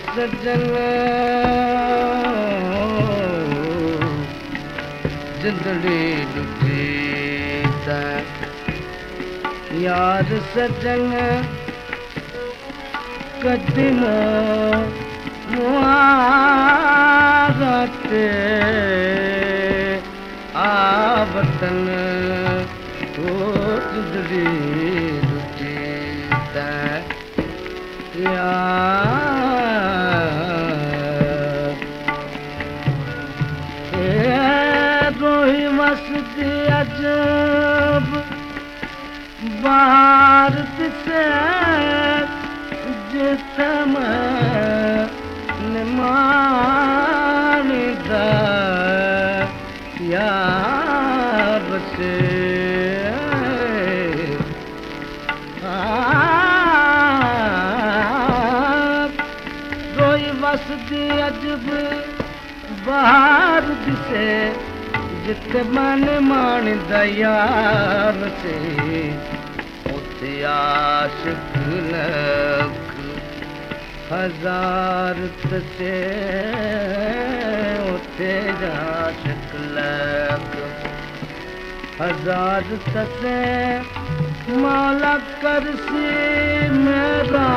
सजन जिंदड़ी ॾुठी त यार सजन कदमो मुआरत आवतन ओ जिंदड़ी ॾुठी त रोही मस्ती अजब भारत से जितम निमानिदा याब से रोही मस्ती अजब भारत से जिते मन मान दयाल से उते आशिक लख हजार से उते आशिक लख हजार से मौला करसी मेरा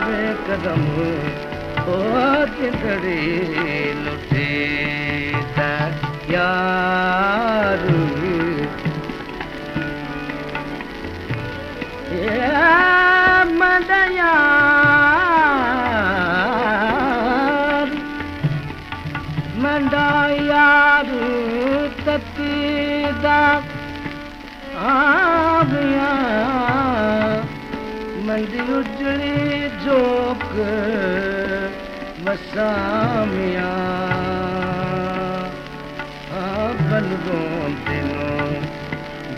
बेकदम ओ जिंदड़ी लुटी त यार मंडा यार ततीदा आविया मंदी उजड़ी जोक वसामिया बलगों दिनों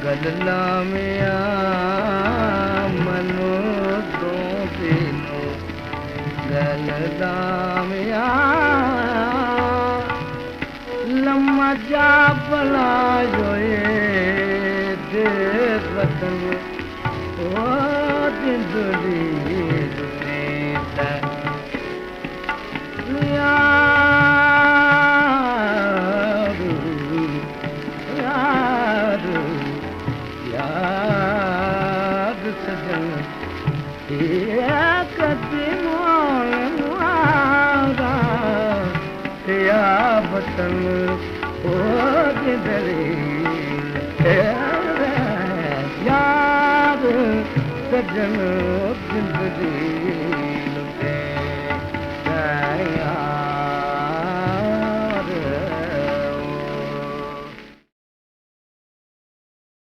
गललामिया मनो तो दिनों गललामिया लम्मा जा भला जोए देश वतन ओ जिंदड़ी ॾुठी त याद सजन या वतन ओ जिंदड़ी याद सजन जिंदड़ी